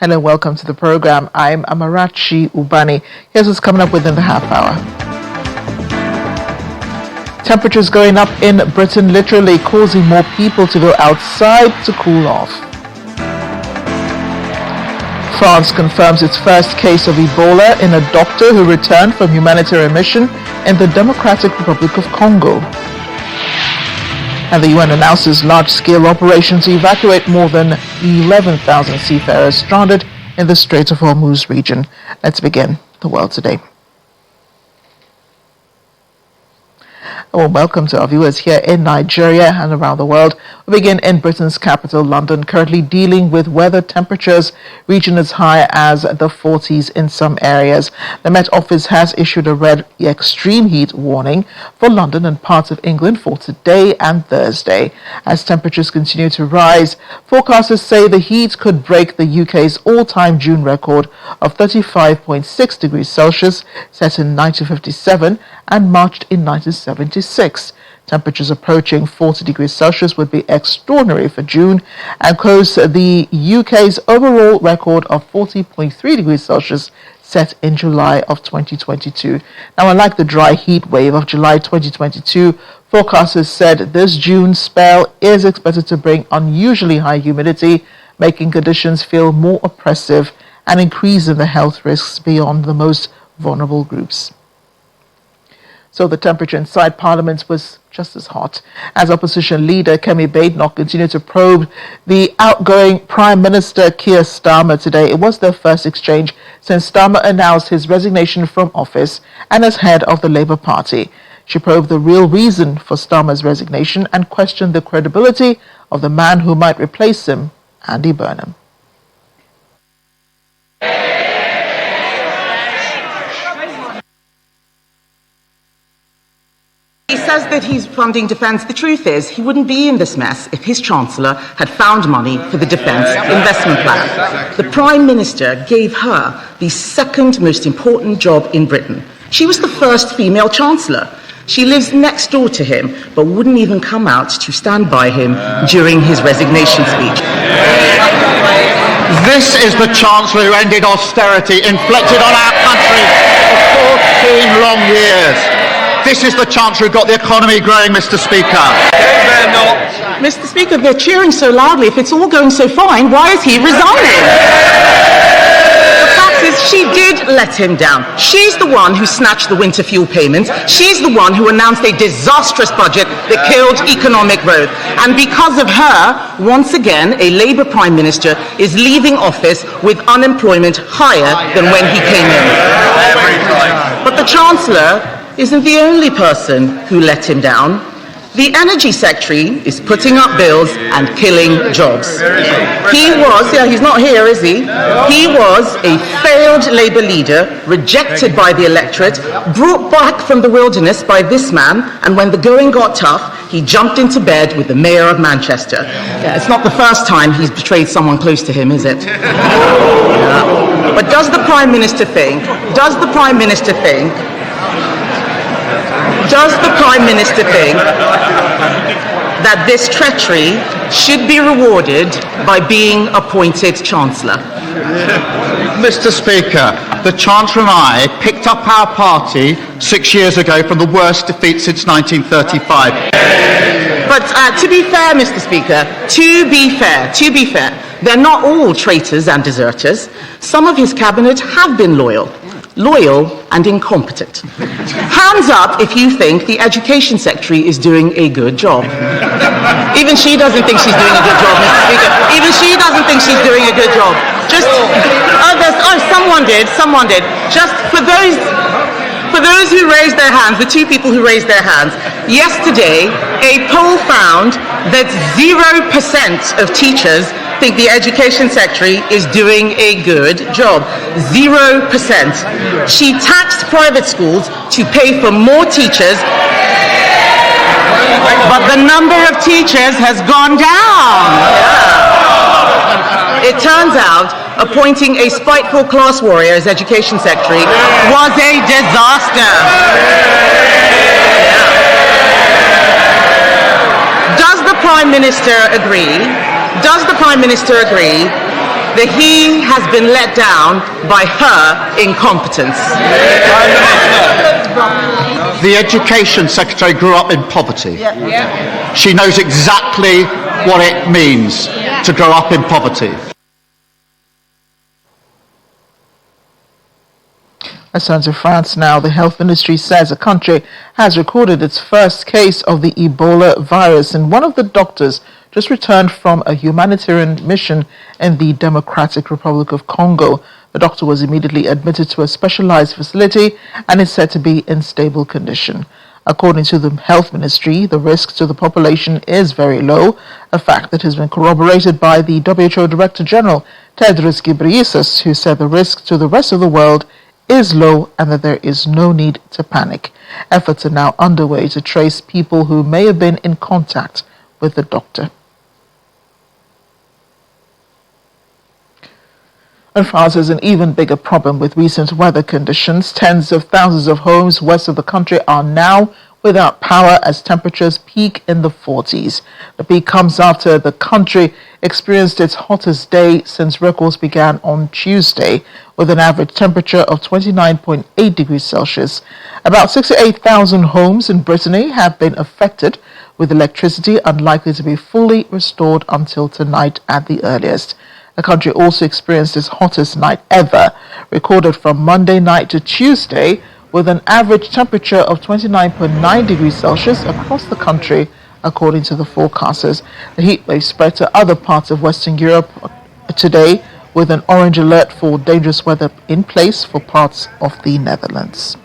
Hello, welcome to the program. I'm Amarachi Ubani. Here's what's coming up within the half hour. Temperatures going up in Britain, literally causing more people to go outside to cool off. France confirms its first case of Ebola in a doctor who returned from humanitarian mission in the Democratic Republic of Congo. And the UN announces large-scale operation to evacuate more than 11,000 seafarers stranded in the Strait of Hormuz region. Let's begin the world today. Well, welcome to our viewers here in Nigeria and around the world. We begin in Britain's capital, London, currently dealing with weather temperatures reaching as high as the 40s in some areas. The Met Office has issued a red extreme heat warning for London and parts of England for today and Thursday. As temperatures continue to rise, forecasters say the heat could break the UK's all-time June record of 35.6 degrees Celsius, set in 1957 and marched in 1976. Temperatures approaching 40 degrees Celsius would be extraordinary for June and close the UK's overall record of 40.3 degrees Celsius set in July of 2022. Now, unlike the dry heat wave of July 2022, forecasters said this June spell is expected to bring unusually high humidity, making conditions feel more oppressive and increasing the health risks beyond the most vulnerable groups. So the temperature inside Parliament was just as hot as opposition leader Kemi Badenoch continued to probe the outgoing Prime Minister Keir Starmer today. It was their first exchange since Starmer announced his resignation from office and as head of the Labour Party. She probed the real reason for Starmer's resignation and questioned the credibility of the man who might replace him, Andy Burnham. He says that he's funding defence. The truth is, he wouldn't be in this mess if his Chancellor had found money for the Defence Investment Plan. The Prime Minister gave her the second most important job in Britain. She was the first female Chancellor. She lives next door to him, but wouldn't even come out to stand by him during his resignation speech. This is the Chancellor who ended austerity inflicted on our country for 14 long years. This is the Chancellor who got the economy growing, Mr. Speaker. Mr. Speaker, they're cheering so loudly. If it's all going so fine, why is he resigning? The fact is, she did let him down. She's the one who snatched the winter fuel payments. She's the one who announced a disastrous budget that killed economic growth. And because of her, once again, a Labour Prime Minister is leaving office with unemployment higher than when he came in. But the Chancellor isn't the only person who let him down. The Energy Secretary is putting up bills and killing jobs. He's not here, is he? He was a failed Labour leader, rejected by the electorate, brought back from the wilderness by this man, and when the going got tough, he jumped into bed with the Mayor of Manchester. It's not the first time he's betrayed someone close to him, is it? But does the Prime Minister think that this treachery should be rewarded by being appointed Chancellor? Mr. Speaker, the Chancellor and I picked up our party 6 years ago from the worst defeat since 1935. But to be fair, Mr. Speaker, to be fair, they're not all traitors and deserters. Some of his cabinet have been loyal and incompetent. Hands up if you think the Education Secretary is doing a good job. Even she doesn't think she's doing a good job, Mr. Speaker. Even she doesn't think she's doing a good job. Someone did. Just for those who raised their hands, the two people who raised their hands, yesterday a poll found that 0% of teachers think the Education Secretary is doing a good job. 0%. She taxed private schools to pay for more teachers, but the number of teachers has gone down. It turns out appointing a spiteful class warrior as Education Secretary was a disaster. Does the Prime Minister agree that he has been let down by her incompetence. The Education Secretary grew up in poverty. She knows exactly what it means to grow up in poverty. Let's turn to France now. The health ministry says the country has recorded its first case of the Ebola virus, and one of the doctors just returned from a humanitarian mission in the Democratic Republic of Congo. The doctor was immediately admitted to a specialized facility and is said to be in stable condition. According to the health ministry, the risk to the population is very low, a fact that has been corroborated by the WHO Director General, Tedros Ghebreyesus, who said the risk to the rest of the world is low and that there is no need to panic. Efforts are now underway to trace people who may have been in contact with the doctor. And France has an even bigger problem with recent weather conditions. Tens of thousands of homes west of the country are now without power as temperatures peak in the 40s. The peak comes after the country experienced its hottest day since records began on Tuesday, with an average temperature of 29.8 degrees Celsius. About 68,000 homes in Brittany have been affected, with electricity unlikely to be fully restored until tonight at the earliest. The country also experienced its hottest night ever, recorded from Monday night to Tuesday, with an average temperature of 29.9 degrees Celsius across the country, according to the forecasters. The heat wave spread to other parts of Western Europe today, with an orange alert for dangerous weather in place for parts of the Netherlands.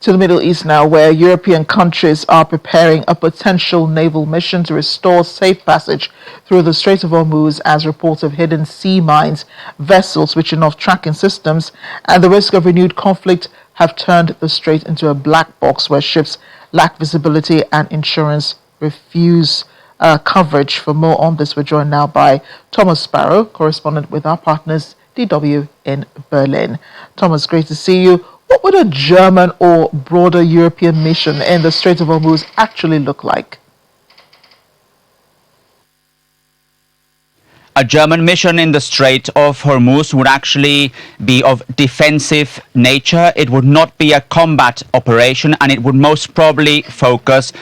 To the Middle East now, where European countries are preparing a potential naval mission to restore safe passage through the Strait of Hormuz as reports of hidden sea mines, vessels switching off tracking systems, and the risk of renewed conflict have turned the strait into a black box where ships lack visibility and insurance refuse coverage. For more on this, we're joined now by Thomas Sparrow, correspondent with our partners DW in Berlin. Thomas, great to see you. What would a German or broader European mission in the Strait of Hormuz actually look like? A German mission in the Strait of Hormuz would actually be of defensive nature. It would not be a combat operation, and it would most probably focus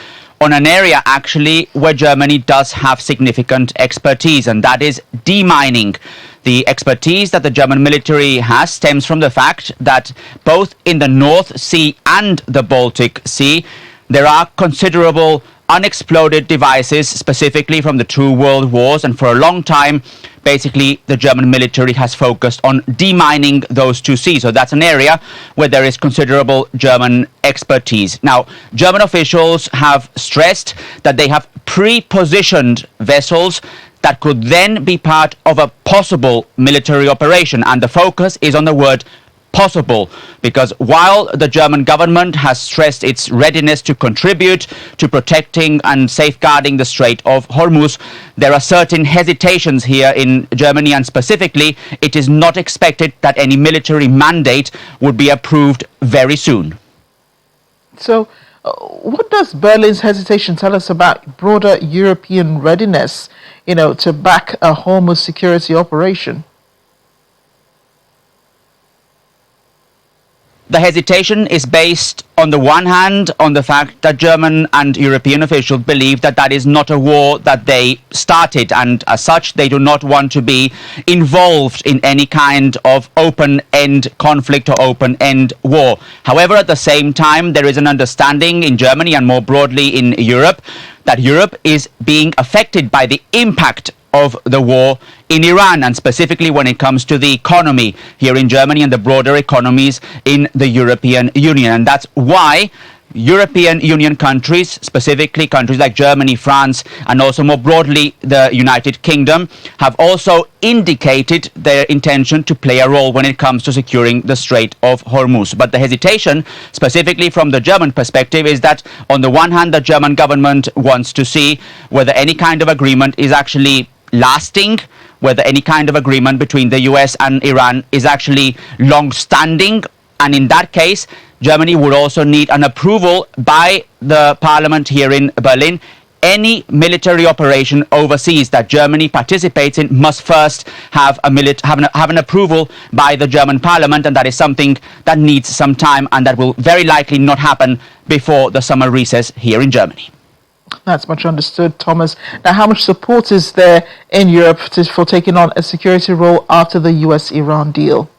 on an area actually where Germany does have significant expertise, and that is demining. The expertise that the German military has stems from the fact that both in the North Sea and the Baltic Sea, there are considerable unexploded devices, specifically from the two world wars, and for a long time, basically, the German military has focused on demining those two seas. So that's an area where there is considerable German expertise. Now, German officials have stressed that they have pre-positioned vessels that could then be part of a possible military operation. And the focus is on the word possible, because while the German government has stressed its readiness to contribute to protecting and safeguarding the Strait of Hormuz, there are certain hesitations here in Germany, and specifically, it is not expected that any military mandate would be approved very soon. So, what does Berlin's hesitation tell us about broader European readiness, to back a Hormuz security operation? The hesitation is based, on the one hand, on the fact that German and European officials believe that that is not a war that they started, and as such, they do not want to be involved in any kind of open-end conflict or open-end war. However, at the same time, there is an understanding in Germany and more broadly in Europe that Europe is being affected by the impact of the war in Iran, and specifically when it comes to the economy here in Germany and the broader economies in the European Union. And that's why European Union countries, specifically countries like Germany, France, and also more broadly the United Kingdom, have also indicated their intention to play a role when it comes to securing the Strait of Hormuz. But the hesitation, specifically from the German perspective, is that on the one hand, the German government wants to see whether any kind of agreement is actually lasting, whether any kind of agreement between the US and Iran is actually long-standing. And in that case, Germany would also need an approval by the parliament here in Berlin. Any military operation overseas that Germany participates in must first have an approval by the German parliament, and that is something that needs some time and that will very likely not happen before the summer recess here in Germany. That's much understood, Thomas. Now, how much support is there in Europe for taking on a security role after the US-Iran deal?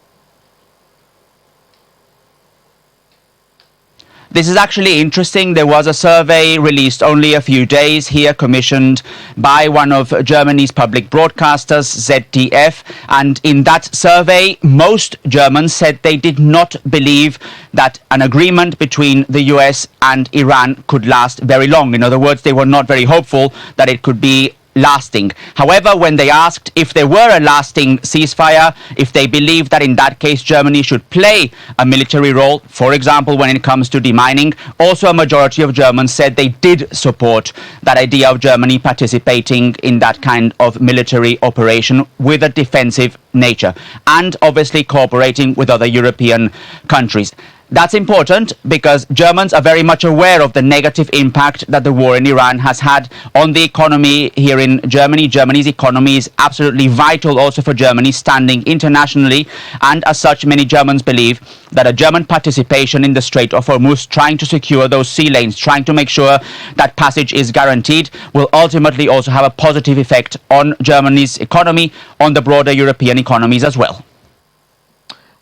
This is actually interesting. There was a survey released only a few days here, commissioned by one of Germany's public broadcasters, ZDF. And in that survey, most Germans said they did not believe that an agreement between the US and Iran could last very long. In other words, they were not very hopeful that it could be lasting. However, when they asked if there were a lasting ceasefire, if they believed that in that case Germany should play a military role, for example, when it comes to demining, also a majority of Germans said they did support that idea of Germany participating in that kind of military operation with a defensive nature, and obviously cooperating with other European countries. That's important because Germans are very much aware of the negative impact that the war in Iran has had on the economy here in Germany. Germany's economy is absolutely vital also for Germany standing internationally, and as such many Germans believe that a German participation in the Strait of Hormuz, trying to secure those sea lanes, trying to make sure that passage is guaranteed, will ultimately also have a positive effect on Germany's economy, on the broader European economies as well.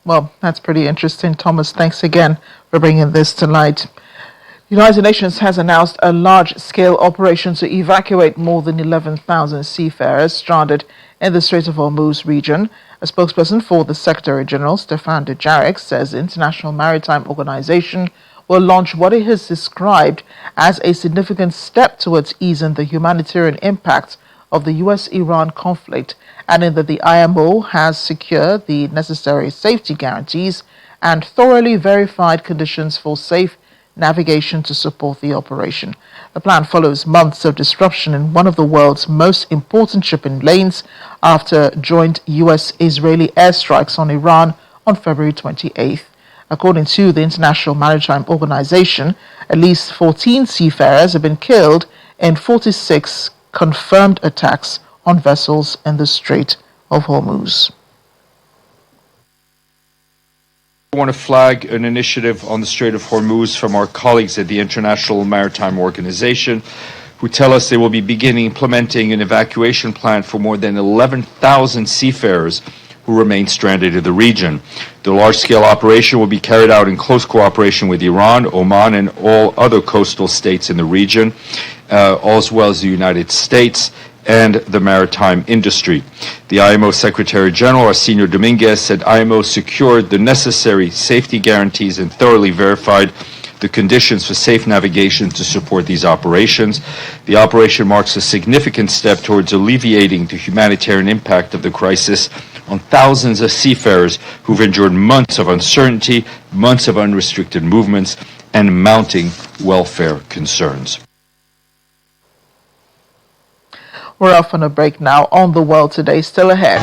Well, that's pretty interesting, Thomas. Thanks again for bringing this tonight. The United Nations has announced a large-scale operation to evacuate more than 11,000 seafarers stranded in the Strait of Hormuz region. A spokesperson for the Secretary-General, Stefan Dujarric, says the International Maritime Organization will launch what it has described as a significant step towards easing the humanitarian impact of the US-Iran conflict, adding that the IMO has secured the necessary safety guarantees and thoroughly verified conditions for safe navigation to support the operation. The plan follows months of disruption in one of the world's most important shipping lanes after joint US-Israeli airstrikes on Iran on February 28th. According to the International Maritime Organization, at least 14 seafarers have been killed in 46 confirmed attacks on vessels in the Strait of Hormuz. I want to flag an initiative on the Strait of Hormuz from our colleagues at the International Maritime Organization, who tell us they will be beginning implementing an evacuation plan for more than 11,000 seafarers who remain stranded in the region. The large-scale operation will be carried out in close cooperation with Iran, Oman, and all other coastal states in the region, as well as the United States and the maritime industry. The IMO Secretary General, Arsenio Dominguez, said IMO secured the necessary safety guarantees and thoroughly verified the conditions for safe navigation to support these operations. The operation marks a significant step towards alleviating the humanitarian impact of the crisis on thousands of seafarers who've endured months of uncertainty, months of unrestricted movements, and mounting welfare concerns. We're off on a break now. On the World Today, still ahead.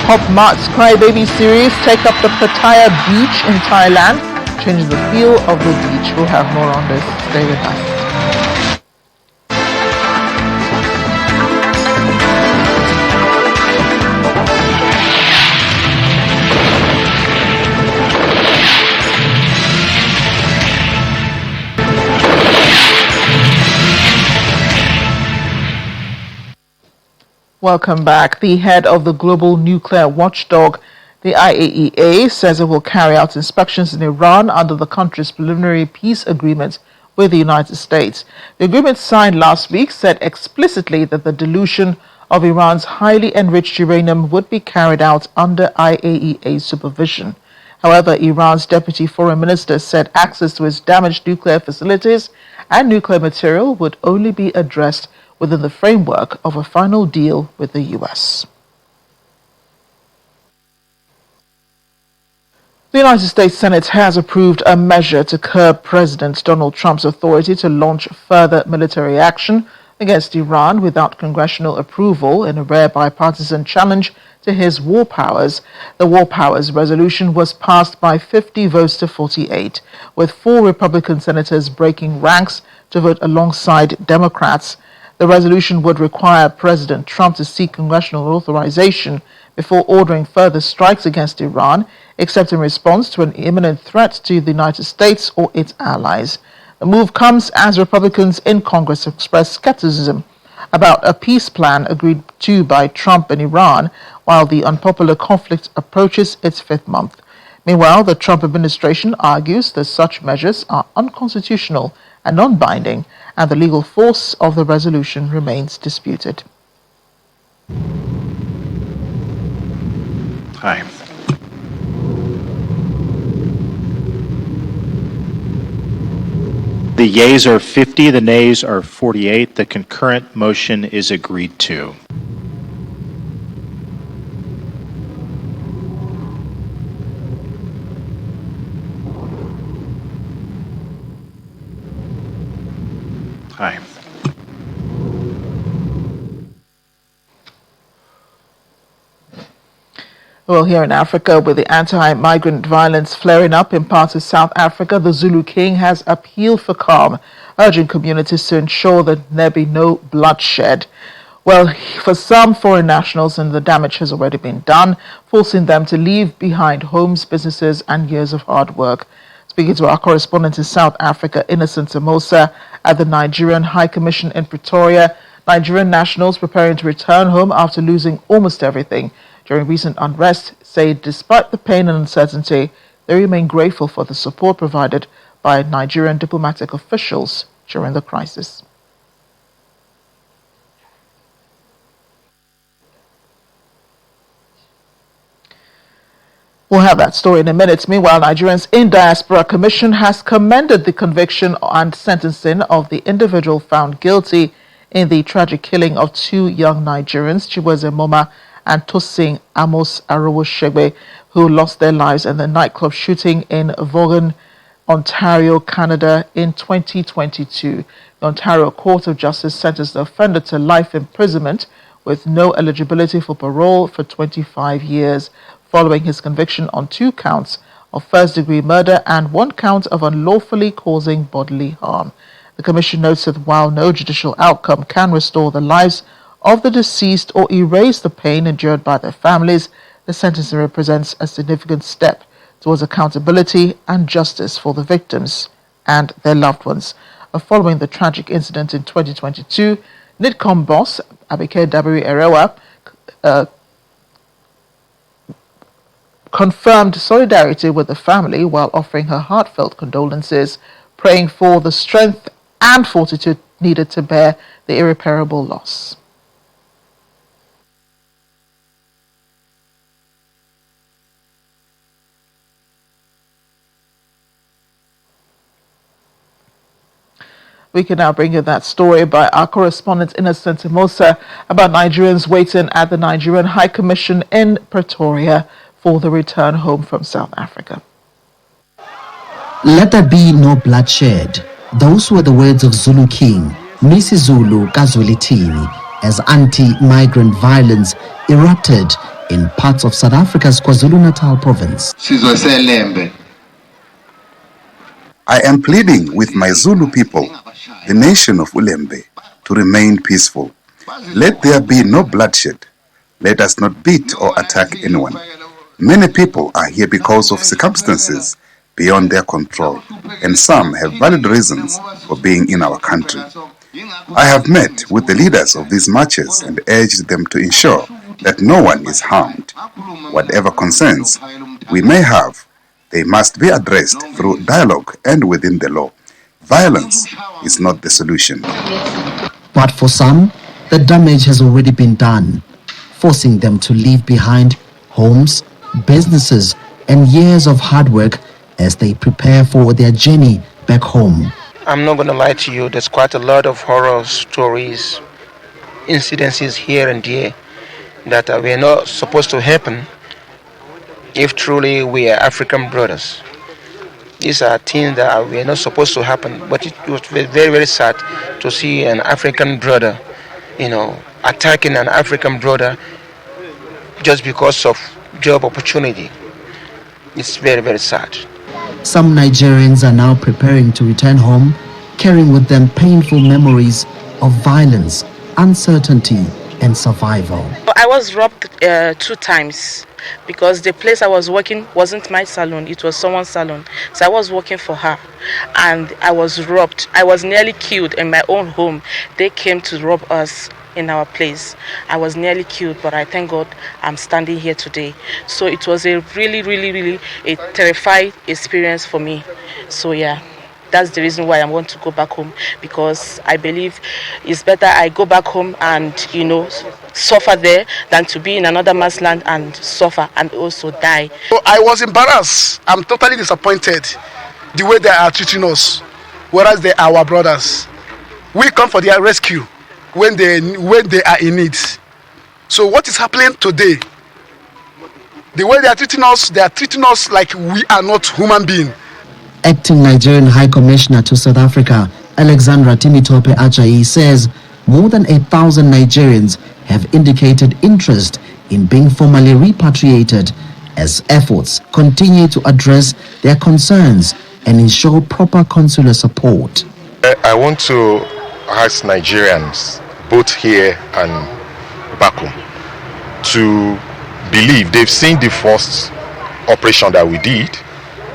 Pop Mart's Crybaby series take up the Pattaya beach in Thailand, changing the feel of the beach. We'll have more on this. Stay with us. Welcome back. The head of the global nuclear watchdog, the IAEA, says it will carry out inspections in Iran under the country's preliminary peace agreement with the United States. The agreement signed last week said explicitly that the dilution of Iran's highly enriched uranium would be carried out under IAEA supervision. However, Iran's deputy foreign minister said access to its damaged nuclear facilities and nuclear material would only be addressed within the framework of a final deal with the U.S. The United States Senate has approved a measure to curb President Donald Trump's authority to launch further military action against Iran without congressional approval in a rare bipartisan challenge to his war powers. The war powers resolution was passed by 50 votes to 48, with 4 Republican senators breaking ranks to vote alongside Democrats. The resolution would require President Trump to seek congressional authorization before ordering further strikes against Iran, except in response to an imminent threat to the United States or its allies. The move comes as Republicans in Congress express skepticism about a peace plan agreed to by Trump and Iran, while the unpopular conflict approaches its 5th month. Meanwhile, the Trump administration argues that such measures are unconstitutional and non-binding, and the legal force of the resolution remains disputed. Hi. The yeas are 50, the nays are 48. The concurrent motion is agreed to. Hi. Well, here in Africa, with the anti-migrant violence flaring up in parts of South Africa, the Zulu King has appealed for calm, urging communities to ensure that there be no bloodshed. Well, for some foreign nationals, and the damage has already been done, forcing them to leave behind homes, businesses, and years of hard work. Speaking to our correspondent in South Africa, Innocent Samosa, at the Nigerian High Commission in Pretoria, Nigerian nationals preparing to return home after losing almost everything during recent unrest say despite the pain and uncertainty, they remain grateful for the support provided by Nigerian diplomatic officials during the crisis. We'll have that story in a minute. Meanwhile, Nigerians in Diaspora Commission has commended the conviction and sentencing of the individual found guilty in the tragic killing of 2 young Nigerians, Chiweze Moma and Tosin Amos Arowoshegbe, who lost their lives in the nightclub shooting in Vaughan, Ontario, Canada in 2022. The Ontario Court of Justice sentenced the offender to life imprisonment with no eligibility for parole for 25 years, following his conviction on 2 counts of first-degree murder and 1 count of unlawfully causing bodily harm. The Commission notes that while no judicial outcome can restore the lives of the deceased or erase the pain endured by their families, the sentencing represents a significant step towards accountability and justice for the victims and their loved ones. Following the tragic incident in 2022, NIDCOM boss Abike Dabiri Erewa confirmed solidarity with the family while offering her heartfelt condolences, praying for the strength and fortitude needed to bear the irreparable loss. We can now bring you that story by our correspondent Innocent Samosa about Nigerians waiting at the Nigerian High Commission in Pretoria for the return home from South Africa. Let there be no bloodshed. Those were the words of Zulu King, Mrs. Zulu Kazwelithini, as anti-migrant violence erupted in parts of South Africa's KwaZulu-Natal province. I am pleading with my Zulu people, the nation of Ulembe, to remain peaceful. Let there be no bloodshed. Let us not beat or attack anyone. Many people are here because of circumstances beyond their control, and some have valid reasons for being in our country. I have met with the leaders of these marches and urged them to ensure that no one is harmed. Whatever concerns we may have, they must be addressed through dialogue and within the law. Violence is not the solution. But for some, the damage has already been done, forcing them to leave behind homes, businesses, and years of hard work as they prepare for their journey back home. I'm not going to lie to you, there's quite a lot of horror stories, incidences here and there that were not supposed to happen if truly we are African brothers. These are things that were not supposed to happen, but it was very, very sad to see an African brother, attacking an African brother just because of job opportunity. It's very, very sad. Some Nigerians are now preparing to return home, carrying with them painful memories of violence, uncertainty, and survival. I was robbed 2 times because the place I was working wasn't my salon, it was someone's salon. So I was working for her and I was robbed. I was nearly killed in my own home. They came to rob us in our place. I was nearly killed, but I thank God I'm standing here today. So it was a really a terrifying experience for me. So yeah, that's the reason why I want to go back home, because I believe it's better I go back home and suffer there than to be in another man's land and suffer and also die. So I was embarrassed. I'm totally disappointed the way they are treating us, whereas they are our brothers. We come for their rescue when they are in need. So what is happening today? The way they are treating us like we are not human beings. Acting Nigerian High Commissioner to South Africa, Alexandra Timitope Ajayi, says more than 1,000 Nigerians have indicated interest in being formally repatriated as efforts continue to address their concerns and ensure proper consular support. I want to ask Nigerians, both here and back home, to believe they've seen the first operation that we did,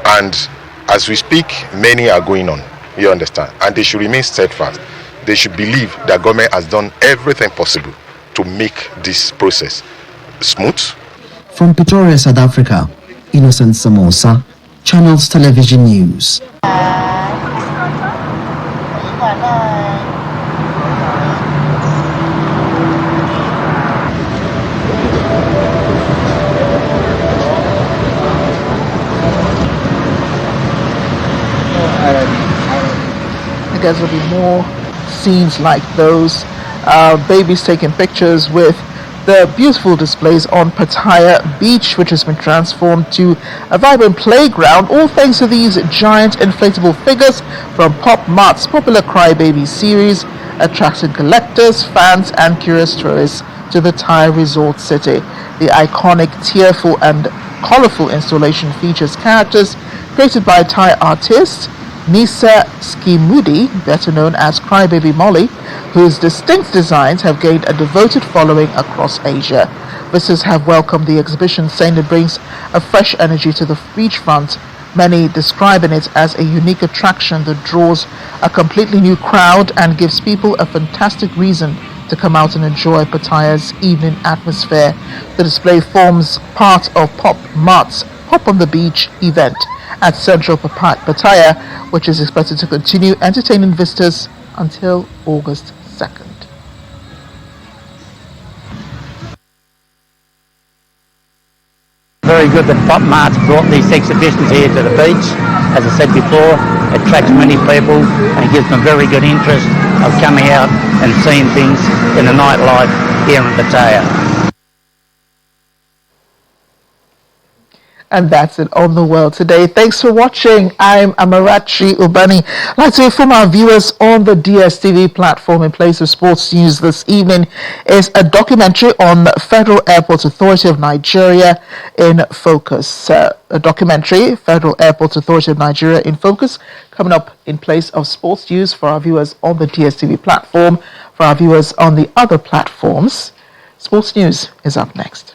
and as we speak, many are going on, you understand, and they should remain steadfast. They should believe that government has done everything possible to make this process smooth. From Pretoria, South Africa, Innocent Samosa, Channels Television News. I guess there'll be more scenes like those. Babies taking pictures with the beautiful displays on Pattaya Beach, which has been transformed to a vibrant playground, all thanks to these giant inflatable figures from Pop Mart's popular Crybaby series, attracting collectors, fans, and curious tourists to the Thai resort city. The iconic, tearful, and colorful installation features characters created by Thai artist Nisa Skimudi, better known as Crybaby Molly, whose distinct designs have gained a devoted following across Asia. Visitors have welcomed the exhibition, saying it brings a fresh energy to the beachfront, many describing it as a unique attraction that draws a completely new crowd and gives people a fantastic reason to come out and enjoy Pattaya's evening atmosphere. The display forms part of Pop Mart's Hop on the Beach event at Central Pattaya, which is expected to continue entertaining visitors until August 2nd. Very good that Pop Mart's brought these exhibitions here to the beach. As I said before, it attracts many people and gives them very good interest of coming out and seeing things in the nightlife here in Pattaya. And that's it on The World Today. Thanks for watching. I'm Amarachi Ubani. I'd like to inform our viewers on the DSTV platform in place of sports news this evening is a documentary on the Federal Airports Authority of Nigeria in Focus. A documentary, Federal Airports Authority of Nigeria in Focus, coming up in place of sports news for our viewers on the DSTV platform. For our viewers on the other platforms, sports news is up next.